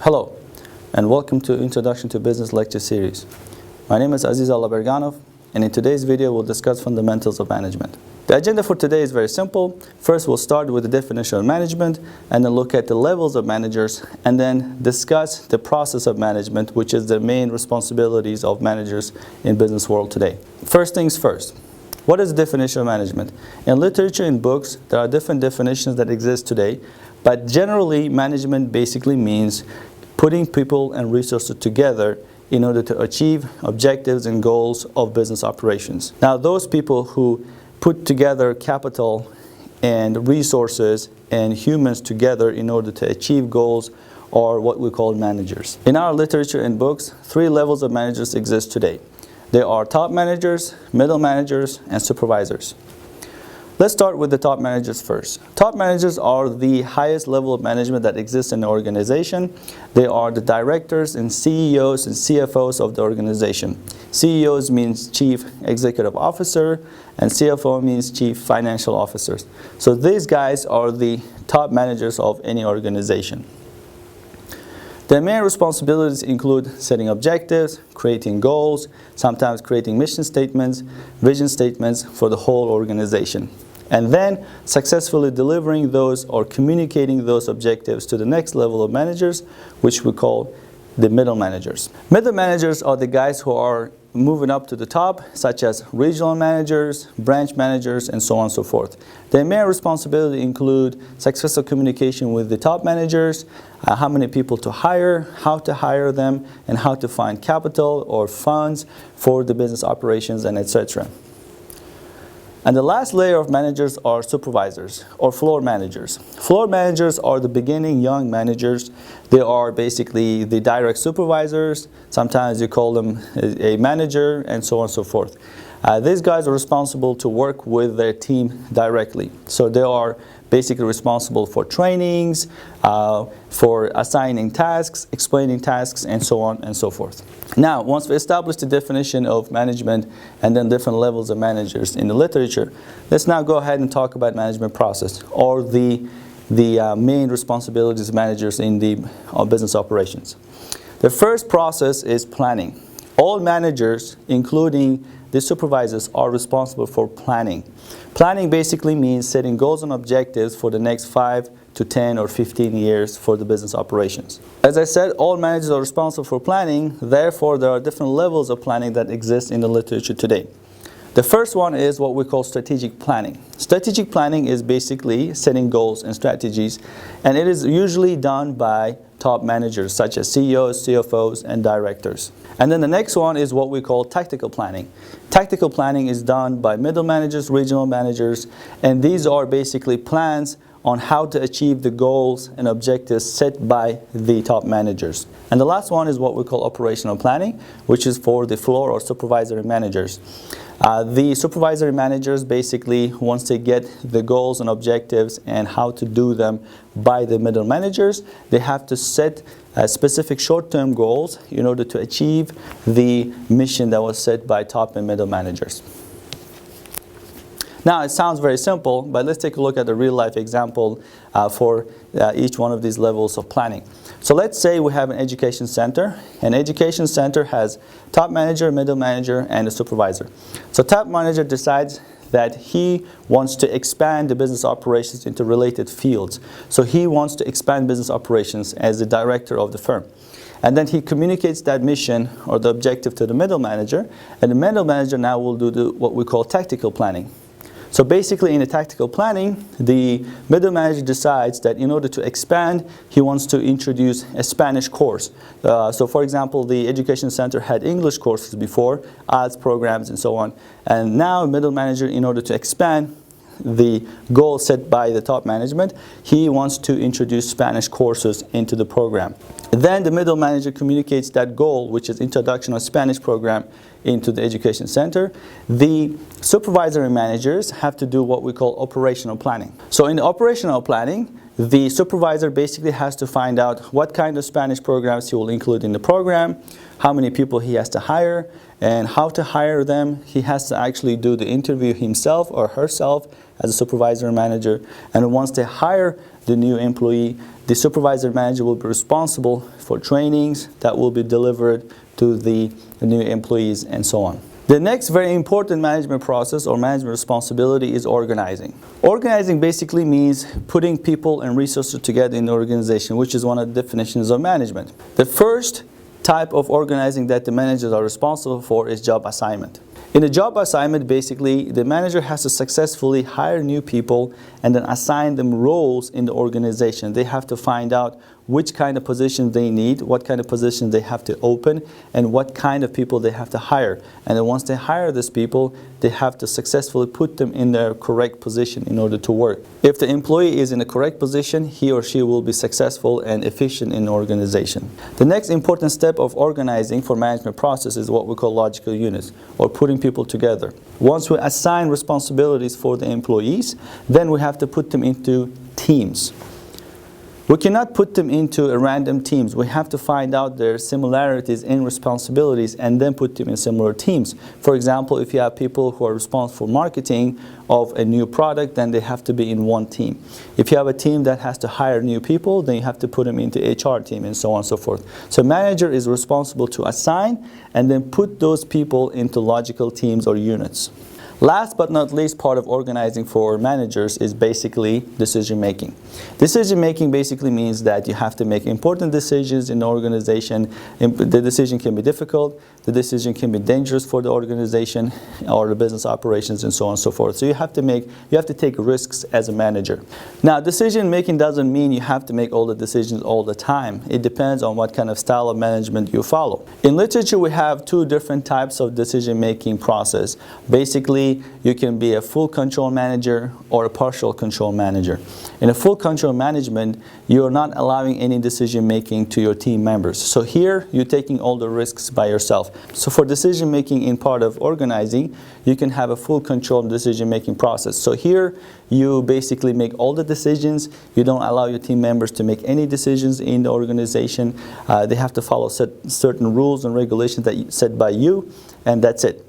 Hello, and welcome to Introduction to Business lecture series. My name is Aziz Allaberganov, and in today's video we'll discuss fundamentals of management. The agenda for today is very simple. First, we'll start with the definition of management, and then look at the levels of managers, and then discuss the process of management, which is the main responsibilities of managers in business world today. First things first. What is the definition of management? In literature and books, there are different definitions that exist today, but generally management basically means putting people and resources together in order to achieve objectives and goals of business operations. Now, those people who put together capital and resources and humans together in order to achieve goals are what we call managers. In our literature and books, 3 levels of managers exist today. They are top managers, middle managers, and supervisors. Let's start with the top managers first. Top managers are the highest level of management that exists in the organization. They are the directors and CEOs and CFOs of the organization. CEOs means Chief Executive Officer, and CFO means Chief Financial Officers. So these guys are the top managers of any organization. Their main responsibilities include setting objectives, creating goals, sometimes creating mission statements, vision statements for the whole organization, and then successfully delivering those or communicating those objectives to the next level of managers, which we call the middle managers. Middle managers are the guys who are moving up to the top, such as regional managers, branch managers, and so on and so forth. Their main responsibility include successful communication with the top managers, how many people to hire, how to hire them, and how to find capital or funds for the business operations, and etc. And the last layer of managers are supervisors or floor managers. Floor managers are the beginning young managers. They are basically the direct supervisors. Sometimes you call them a manager, and so on and so forth. These guys are responsible to work with their team directly. So they are basically responsible for trainings, for assigning tasks, explaining tasks, and so on and so forth. Now, once we establish the definition of management and then different levels of managers in the literature, let's now go ahead and talk about management process, or the main responsibilities of managers in the business operations. The first process is planning. All managers, including the supervisors, are responsible for planning. Planning basically means setting goals and objectives for the next 5 to 10 or 15 years for the business operations. As I said, all managers are responsible for planning. Therefore, there are different levels of planning that exist in the literature today. The first one is what we call strategic planning. Strategic planning is basically setting goals and strategies, and it is usually done by top managers such as CEOs, CFOs, and directors. And then the next one is what we call tactical planning. Tactical planning is done by middle managers, regional managers, and these are basically plans on how to achieve the goals and objectives set by the top managers. And the last one is what we call operational planning, which is for the floor or supervisory managers. The supervisory managers basically, once they get the goals and objectives and how to do them by the middle managers, they have to set specific short-term goals in order to achieve the mission that was set by top and middle managers. Now, it sounds very simple, but let's take a look at a real-life example for each one of these levels of planning. So let's say we have an education center. An education center has top manager, middle manager, and a supervisor. So top manager decides that he wants to expand the business operations into related fields. So he wants to expand business operations as the director of the firm. And then he communicates that mission or the objective to the middle manager, and the middle manager now will do what we call tactical planning. So basically, in the tactical planning, the middle manager decides that in order to expand, he wants to introduce a Spanish course. So for example, the education center had English courses before, IELTS programs, and so on. And now, middle manager, in order to expand the goal set by the top management, he wants to introduce Spanish courses into the program. Then the middle manager communicates that goal, which is introduction of Spanish program, into the education center. The supervisory managers have to do what we call operational planning. So in the operational planning, the supervisor basically has to find out what kind of Spanish programs he will include in the program, how many people he has to hire, and how to hire them. He has to actually do the interview himself or herself as a supervisor manager. And once they hire the new employee. The supervisor manager will be responsible for trainings that will be delivered to the new employees and so on. The next very important management process or management responsibility is organizing. Organizing basically means putting people and resources together in the organization, which is one of the definitions of management. The first type of organizing that the managers are responsible for is job assignment. In a job assignment, basically, the manager has to successfully hire new people and then assign them roles in the organization. They have to find out which kind of positions they need, what kind of positions they have to open, and what kind of people they have to hire. And then once they hire these people, they have to successfully put them in their correct position in order to work. If the employee is in the correct position, he or she will be successful and efficient in the organization. The next important step of organizing for management process is what we call logical units, or putting people together. Once we assign responsibilities for the employees, then we have to put them into teams. We cannot put them into random teams. We have to find out their similarities in responsibilities and then put them in similar teams. For example, if you have people who are responsible for marketing of a new product, then they have to be in one team. If you have a team that has to hire new people, then you have to put them into HR team and so on and so forth. So manager is responsible to assign and then put those people into logical teams or units. Last but not least, part of organizing for managers is basically decision making. Decision making basically means that you have to make important decisions in the organization. The decision can be difficult, the decision can be dangerous for the organization or the business operations and so on and so forth. So you have to take risks as a manager. Now, decision making doesn't mean you have to make all the decisions all the time. It depends on what kind of style of management you follow. In literature, we have two different types of decision making process. Basically, you can be a full control manager or a partial control manager. In a full control management, you are not allowing any decision making to your team members. So here, you're taking all the risks by yourself. So for decision making in part of organizing, you can have a full control decision making process. So here, you basically make all the decisions. You don't allow your team members to make any decisions in the organization. They have to follow certain rules and regulations that set by you, and that's it.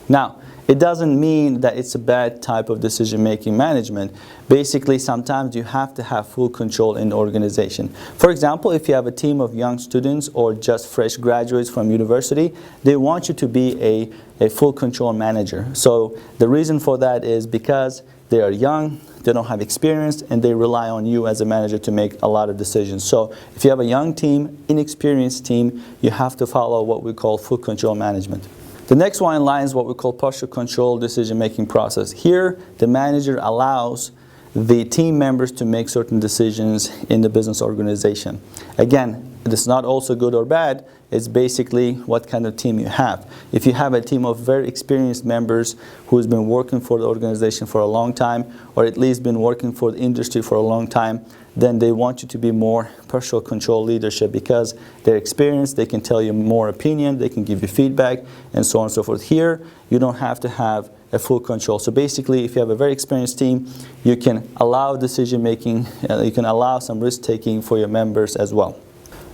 Now, it doesn't mean that it's a bad type of decision-making management. Basically, sometimes you have to have full control in the organization. For example, if you have a team of young students or just fresh graduates from university, they want you to be a full control manager. So the reason for that is because they are young, they don't have experience, and they rely on you as a manager to make a lot of decisions. So if you have a young team, inexperienced team, you have to follow what we call full control management. The next one in line is what we call partial control decision-making process. Here, the manager allows the team members to make certain decisions in the business organization. Again, this is not also good or bad. It's basically what kind of team you have. If you have a team of very experienced members who's been working for the organization for a long time, or at least been working for the industry for a long time, then they want you to be more partial control leadership because they're experienced, they can tell you more opinion, they can give you feedback, and so on and so forth. Here, you don't have to have a full control. So basically, if you have a very experienced team, you can allow decision making, you can allow some risk taking for your members as well.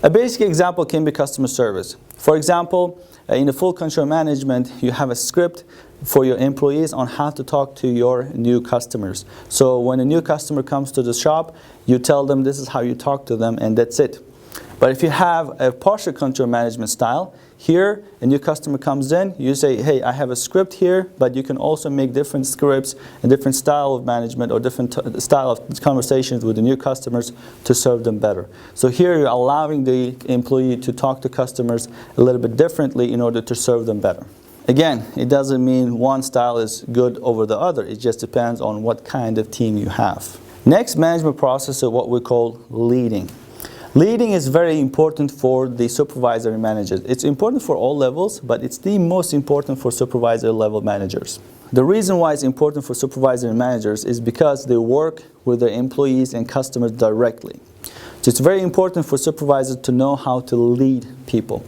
A basic example can be customer service. For example, in the full control management, you have a script for your employees on how to talk to your new customers. So when a new customer comes to the shop, you tell them this is how you talk to them, and that's it. But if you have a partial control management style, here a new customer comes in, you say, hey, I have a script here, but you can also make different scripts and different style of management or different style of conversations with the new customers to serve them better. So here you're allowing the employee to talk to customers a little bit differently in order to serve them better. Again, it doesn't mean one style is good over the other. It just depends on what kind of team you have. Next management process is what we call leading. Leading is very important for the supervisory managers. It's important for all levels, but it's the most important for supervisory level managers. The reason why it's important for supervisory managers is because they work with their employees and customers directly. So it's very important for supervisors to know how to lead people.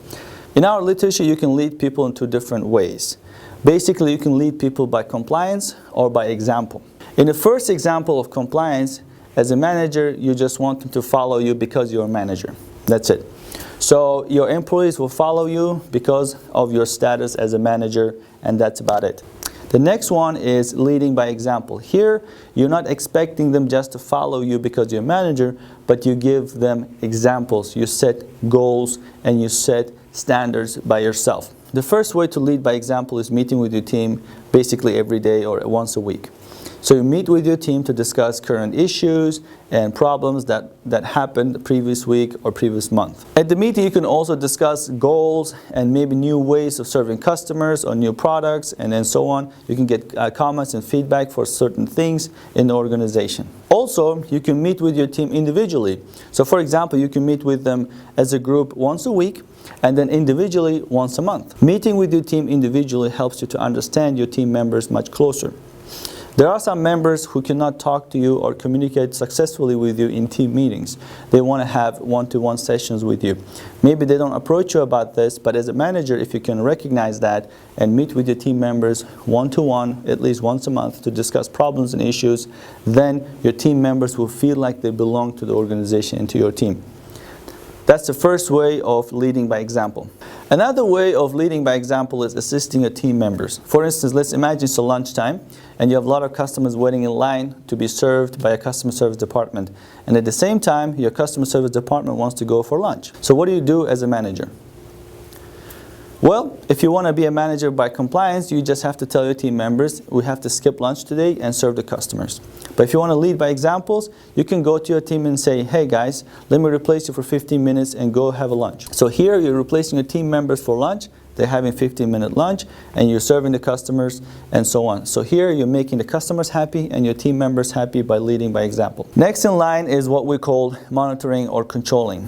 In our literature, you can lead people in two different ways. Basically, you can lead people by compliance or by example. In the first example of compliance, as a manager, you just want them to follow you because you're a manager. That's it. So your employees will follow you because of your status as a manager, and that's about it. The next one is leading by example. Here, you're not expecting them just to follow you because you're a manager, but you give them examples. You set goals and you set standards by yourself. The first way to lead by example is meeting with your team basically every day or once a week. So you meet with your team to discuss current issues and problems that happened the previous week or previous month. At the meeting, you can also discuss goals and maybe new ways of serving customers or new products and so on. You can get comments and feedback for certain things in the organization. Also, you can meet with your team individually. So for example, you can meet with them as a group once a week and then individually once a month. Meeting with your team individually helps you to understand your team members much closer. There are some members who cannot talk to you or communicate successfully with you in team meetings. They want to have one-to-one sessions with you. Maybe they don't approach you about this, but as a manager, if you can recognize that and meet with your team members one-to-one, at least once a month, to discuss problems and issues, then your team members will feel like they belong to the organization and to your team. That's the first way of leading by example. Another way of leading by example is assisting your team members. For instance, let's imagine it's lunchtime and you have a lot of customers waiting in line to be served by a customer service department. And at the same time, your customer service department wants to go for lunch. So what do you do as a manager? Well, if you want to be a manager by compliance, you just have to tell your team members, we have to skip lunch today and serve the customers. But if you want to lead by examples, you can go to your team and say, hey guys, let me replace you for 15 minutes and go have a lunch. So here you're replacing your team members for lunch, they're having 15-minute lunch, and you're serving the customers and so on. So here you're making the customers happy and your team members happy by leading by example. Next in line is what we call monitoring or controlling.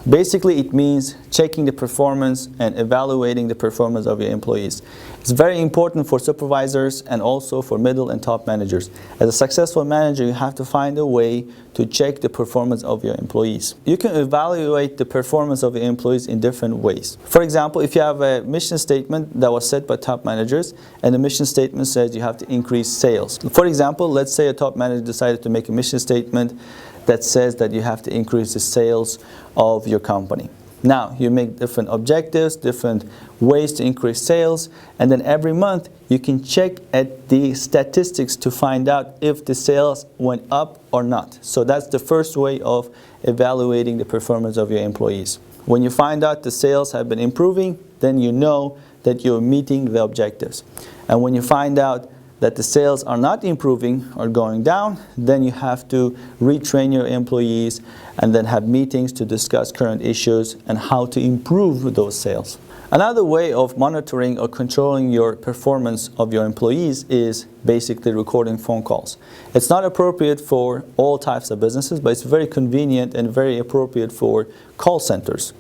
Basically, it means checking the performance and evaluating the performance of your employees. It's very important for supervisors and also for middle and top managers. As a successful manager, you have to find a way to check the performance of your employees. You can evaluate the performance of your employees in different ways. For example, if you have a mission statement that was set by top managers, and the mission statement says you have to increase sales. For example, let's say a top manager decided to make a mission statement that says that you have to increase the sales of your company. Now, you make different objectives, different ways to increase sales, and then every month you can check at the statistics to find out if the sales went up or not. So that's the first way of evaluating the performance of your employees. When you find out the sales have been improving, then you know that you're meeting the objectives. And when you find out that the sales are not improving or going down, then you have to retrain your employees and then have meetings to discuss current issues and how to improve those sales. Another way of monitoring or controlling your performance of your employees is basically recording phone calls. It's not appropriate for all types of businesses, but it's very convenient and very appropriate for call centers.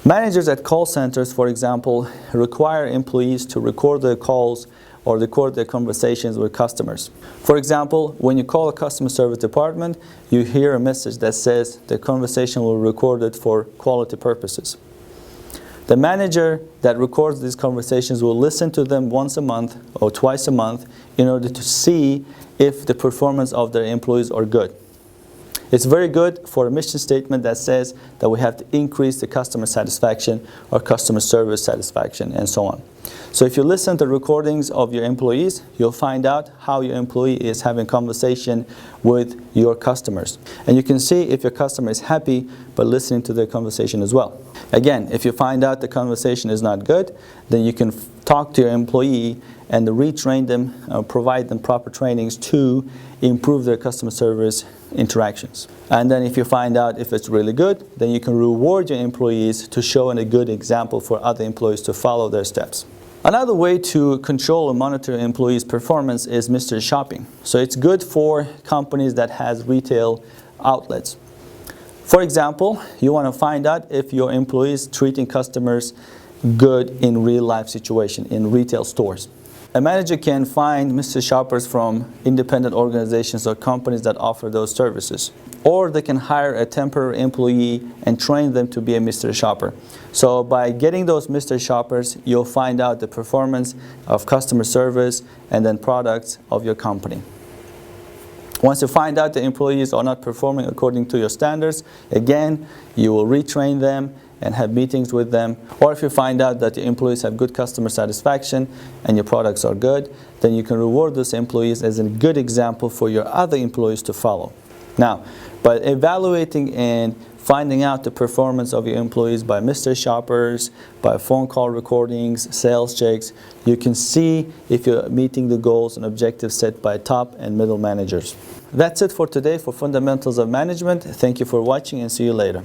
Managers at call centers, for example, require employees to record their calls or record their conversations with customers. For example, when you call a customer service department, you hear a message that says the conversation will be recorded for quality purposes. The manager that records these conversations will listen to them once a month or twice a month in order to see if the performance of their employees are good. It's very good for a mission statement that says that we have to increase the customer satisfaction or customer service satisfaction and so on. So if you listen to recordings of your employees, you'll find out how your employee is having conversation with your customers. And you can see if your customer is happy by listening to their conversation as well. Again, if you find out the conversation is not good, then you can talk to your employee and retrain them, provide them proper trainings to improve their customer service interactions. And then if you find out if it's really good, then you can reward your employees to show a good example for other employees to follow their steps. Another way to control and monitor employees' performance is mystery shopping. So it's good for companies that has retail outlets. For example, you want to find out if your employees treating customers good in real life situation in retail stores. A manager can find mystery shoppers from independent organizations or companies that offer those services. Or they can hire a temporary employee and train them to be a mystery shopper. So by getting those mystery shoppers, you'll find out the performance of customer service and then products of your company. Once you find out the employees are not performing according to your standards, again, you will retrain them and have meetings with them. Or if you find out that the employees have good customer satisfaction and your products are good, then you can reward those employees as a good example for your other employees to follow. Now, by evaluating and finding out the performance of your employees by mystery shoppers, by phone call recordings, sales checks, you can see if you're meeting the goals and objectives set by top and middle managers. That's it for today for Fundamentals of Management. Thank you for watching and see you later.